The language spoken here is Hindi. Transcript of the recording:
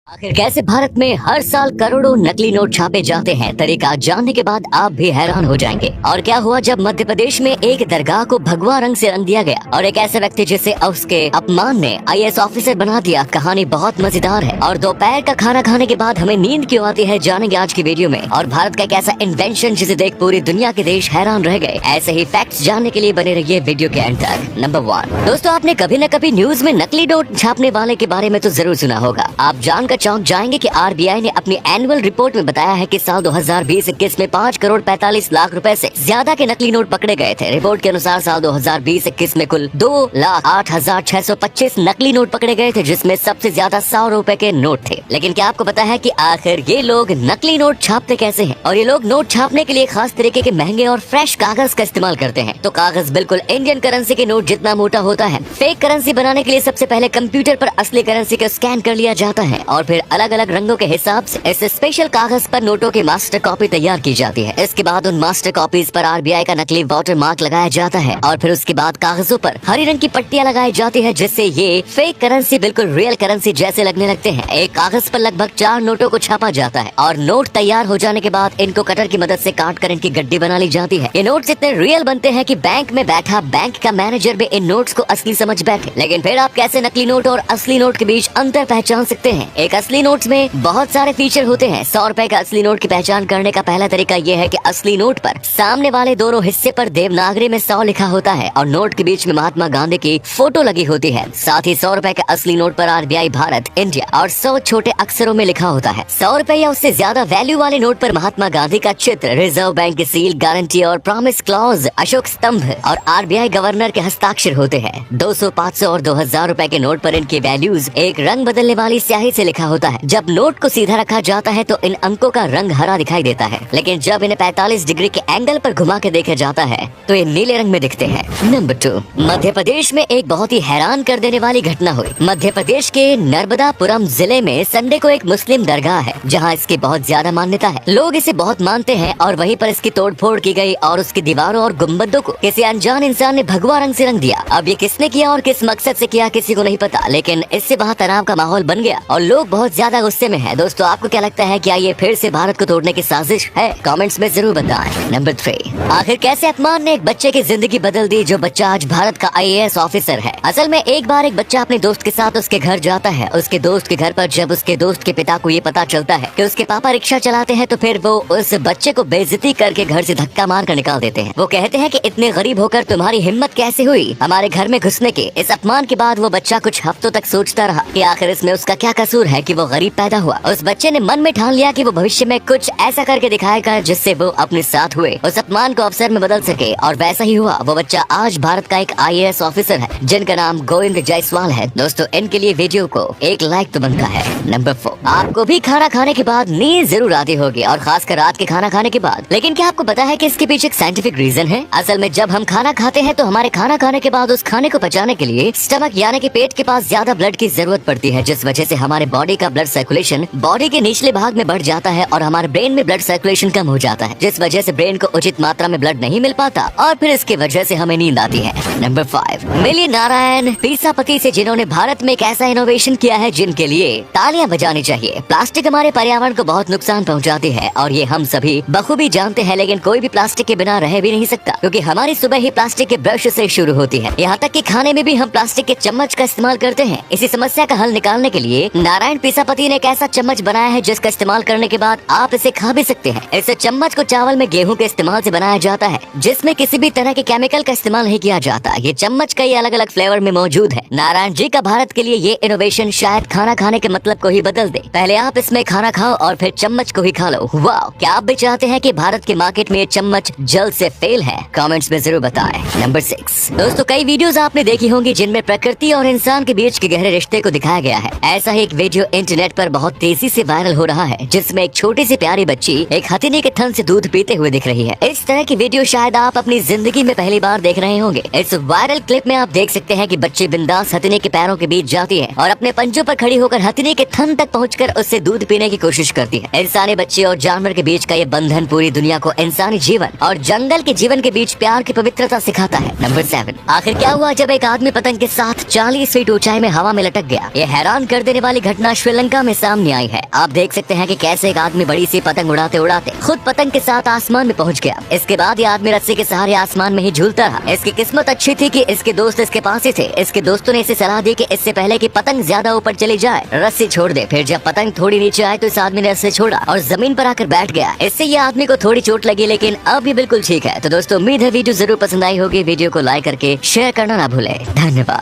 आखिर कैसे भारत में हर साल करोड़ों नकली नोट छापे जाते हैं, तरीका जानने के बाद आप भी हैरान हो जाएंगे। और क्या हुआ जब मध्य प्रदेश में एक दरगाह को भगवा रंग से रंग दिया गया और एक ऐसे व्यक्ति जिसे उसके अपमान ने IAS ऑफिसर बना दिया। कहानी बहुत मजेदार है और दोपहर का खाना खाने के बाद हमें नींद क्यों आती है, जानेंगे आज की वीडियो में। और भारत का एक ऐसा इन्वेंशन जिसे देख पूरी दुनिया के देश हैरान रह गए। ऐसे ही फैक्ट्स जानने के लिए बने रहिए वीडियो के एंड तक। नंबर 1 दोस्तों, आपने कभी न कभी न्यूज में नकली नोट छापने वाले के बारे में तो जरूर सुना होगा। आप जानकर चौंक जाएंगे कि RBI ने अपनी एनुअल रिपोर्ट में बताया है कि साल 2020-21 में 5 करोड़ 45 लाख रुपए से ज्यादा के नकली नोट पकड़े गए थे। रिपोर्ट के अनुसार साल 2020-21 में कुल 2,08,625 नकली नोट पकड़े गए थे, जिसमें सबसे ज्यादा 100 रुपए के नोट थे। लेकिन क्या आपको पता है कि आखिर ये लोग नकली नोट छापते कैसे हैं? और ये लोग नोट छापने के लिए खास तरीके के महंगे और फ्रेश कागज का इस्तेमाल करते हैं। तो कागज बिल्कुल इंडियन करेंसी के नोट जितना मोटा होता है। फेक करेंसी बनाने के लिए सबसे पहले कंप्यूटर पर असली करेंसी को स्कैन कर लिया जाता है और फिर अलग अलग रंगों के हिसाब से इस स्पेशल कागज पर नोटों की मास्टर कॉपी तैयार की जाती है। इसके बाद उन मास्टर कॉपीज पर RBI का नकली वाटर मार्क लगाया जाता है और फिर उसके बाद कागजों पर हरी रंग की पट्टियां लगाई जाती है, जिससे ये फेक करेंसी बिल्कुल रियल करेंसी जैसे लगने लगते हैं। एक कागज पर लगभग 4 नोटों को छापा जाता है और नोट तैयार हो जाने के बाद इनको कटर की मदद से काट कर इनकी गड्डी बना ली जाती है। ये नोट्स इतने रियल बनते हैं कि बैंक में बैठा बैंक का मैनेजर भी इन नोट्स को असली समझ बैठे। लेकिन फिर आप कैसे नकली नोट और असली नोट के बीच अंतर पहचान सकते हैं? एक असली नोट्स में बहुत सारे फीचर होते हैं। 100 रुपए का असली नोट की पहचान करने का पहला तरीका ये है कि असली नोट पर सामने वाले दोनों हिस्से पर देवनागरी में 100 लिखा होता है और नोट के बीच में महात्मा गांधी की फोटो लगी होती है। साथ ही 100 रुपए के असली नोट पर RBI भारत, इंडिया और 100 छोटे अक्षरों में लिखा होता है। 100 रुपए या उससे ज्यादा वैल्यू वाले नोट पर महात्मा गांधी का चित्र, रिजर्व बैंक की सील, गारंटी और प्रॉमिस क्लॉज, अशोक स्तंभ और RBI गवर्नर के हस्ताक्षर होते हैं। 200, 500 और 2000 रुपए के नोट पर इनकी वैल्यूज एक रंग बदलने वाली स्याही से लिखा होता है। जब नोट को सीधा रखा जाता है तो इन अंकों का रंग हरा दिखाई देता है, लेकिन जब इन्हें 45 डिग्री के एंगल पर घुमा के देखा जाता है तो ये नीले रंग में दिखते हैं। नंबर 2 मध्य प्रदेश में एक बहुत ही हैरान कर देने वाली घटना हुई। मध्य प्रदेश के नर्मदापुरम जिले में संडे को एक मुस्लिम दरगाह है जहाँ इसकी बहुत ज्यादा मान्यता है। लोग इसे बहुत मानते हैं और वहीं पर इसकी तोड़फोड़ की गई और उसकी दीवारों और गुम्बदों को किसी अनजान इंसान ने भगवा रंग से रंग दिया। अब ये किसने किया और किस मकसद से किया किसी को नहीं पता, लेकिन इससे वहाँ तनाव का माहौल बन गया और लोग बहुत ज्यादा गुस्से में हैं। दोस्तों, आपको क्या लगता है, क्या ये फिर से भारत को तोड़ने की साजिश है? कमेंट्स में जरूर बताएं। नंबर 3 आखिर कैसे अपमान ने एक बच्चे की जिंदगी बदल दी, जो बच्चा आज भारत का IAS ऑफिसर है। असल में एक बार एक बच्चा अपने दोस्त के साथ उसके घर जाता है। उसके दोस्त के घर पर जब उसके दोस्त के पिता को ये पता चलता है कि उसके पापा रिक्शा चलाते हैं तो फिर वो उस बच्चे को बेइज्जती करके घर से धक्का मार कर निकाल देते हैं। वो कहते हैं कि इतने गरीब होकर तुम्हारी हिम्मत कैसे हुई हमारे घर में घुसने की। इस अपमान के बाद वो बच्चा कुछ हफ्तों तक सोचता रहा कि आखिर इसमें उसका क्या कसूर है कि वो गरीब पैदा हुआ। उस बच्चे ने मन में ठान लिया कि वो भविष्य में कुछ ऐसा करके दिखाएगा जिससे वो अपने साथ हुए उस अपमान को अवसर में बदल सके, और वैसा ही हुआ। वो बच्चा आज भारत का एक IAS ऑफिसर है जिनका नाम गोविंद जायसवाल है। दोस्तों, इनके लिए वीडियो को एक लाइक तो बनता है। नंबर 4 आपको भी खाना खाने के बाद नींद जरूर आती होगी, और खासकर रात के खाना खाने के बाद। लेकिन क्या आपको पता है कि इसके पीछे एक साइंटिफिक रीजन है? असल में जब हम खाना खाते हैं तो हमारे खाना खाने के बाद उस खाने को पचाने के लिए स्टमक यानी कि पेट के पास ज्यादा ब्लड की जरूरत पड़ती है, जिस वजह से हमारे बॉडी का ब्लड सर्कुलेशन बॉडी के निचले भाग में बढ़ जाता है और हमारे ब्रेन में ब्लड सर्कुलेशन कम हो जाता है, जिस वजह से ब्रेन को उचित मात्रा में ब्लड नहीं मिल पाता और फिर इसकी वजह से हमें नींद आती है। नंबर 5 मिलिए नारायण पीसापति से, जिन्होंने भारत में एक ऐसा इनोवेशन किया है जिनके लिए तालियां बजानी चाहिए। प्लास्टिक हमारे पर्यावरण को बहुत नुकसान पहुंचाती है और ये हम सभी बखूबी जानते हैं, लेकिन कोई भी प्लास्टिक के बिना रह भी नहीं सकता, क्योंकि हमारी सुबह ही प्लास्टिक के ब्रश से शुरू होती है। यहाँ तक कि खाने में भी हम प्लास्टिक के चम्मच का इस्तेमाल करते हैं। इसी समस्या का हल निकालने के लिए नारायण पीसापति ने एक ऐसा चम्मच बनाया है जिसका इस्तेमाल करने के बाद आप इसे खा भी सकते हैं। इस चम्मच को चावल में गेहूं के इस्तेमाल से बनाया जाता है, जिसमें किसी भी तरह के केमिकल का इस्तेमाल नहीं किया जाता। ये चम्मच कई अलग अलग फ्लेवर में मौजूद है। नारायण जी का भारत के लिए ये इनोवेशन शायद खाना खाने के मतलब को ही बदल दे। पहले आप इसमें खाना खाओ और फिर चम्मच को ही खा लो। वाह, क्या आप भी चाहते हैं कि भारत के मार्केट में ये चम्मच जल्द से फेल है? कमेंट्स में जरूर बताएं। नंबर 6 दोस्तों, कई वीडियोस आपने देखी होंगी जिनमें प्रकृति और इंसान के बीच के गहरे रिश्ते को दिखाया गया है। ऐसा ही एक वीडियो इंटरनेट पर बहुत तेजी से वायरल हो रहा है, जिसमें एक छोटी सी प्यारी बच्ची एक हथिनी के थन से दूध पीते हुए दिख रही है। इस तरह की वीडियो शायद आप अपनी जिंदगी में पहली बार देख रहे होंगे। इस वायरल क्लिप में आप देख सकते हैं कि बच्ची बिंदास हथिनी के पैरों के बीच जाती है और अपने पंजों पर खड़ी होकर हथिनी के थन तक पहुंचकर उससे दूध पीने की कोशिश करती है। इंसानी बच्चे और जानवर के बीच का ये बंधन पूरी दुनिया को इंसानी जीवन और जंगल के जीवन के बीच प्यार की पवित्रता सिखाता है। नंबर 7 आखिर क्या हुआ जब एक आदमी पतंग के साथ 40 फीट ऊंचाई में हवा में लटक गया? ये हैरान कर देने वाली घटना श्रीलंका में सामने आई है। आप देख सकते हैं कि कैसे एक आदमी बड़ी सी पतंग उड़ाते उड़ाते खुद पतंग के साथ आसमान में पहुंच गया। इसके बाद ये आदमी रस्सी के सहारे आसमान में ही झूलता रहा। इसकी किस्मत अच्छी थी कि इसके दोस्त इसके पास ही थे। इसके दोस्तों ने इसे सलाह दी कि इससे पहले कि पतंग ज्यादा ऊपर चली जाए रस्सी छोड़ दे। फिर जब पतंग थोड़ी नीचे आए तो इस आदमी ने रस्सी छोड़ा और जमीन पर आकर बैठ गया। इससे ये आदमी को थोड़ी चोट लगी, लेकिन अब ये बिल्कुल ठीक है। तो दोस्तों, उम्मीद है वीडियो जरूर पसंद आई होगी। वीडियो को लाइक करके शेयर करना ना भूले। धन्यवाद।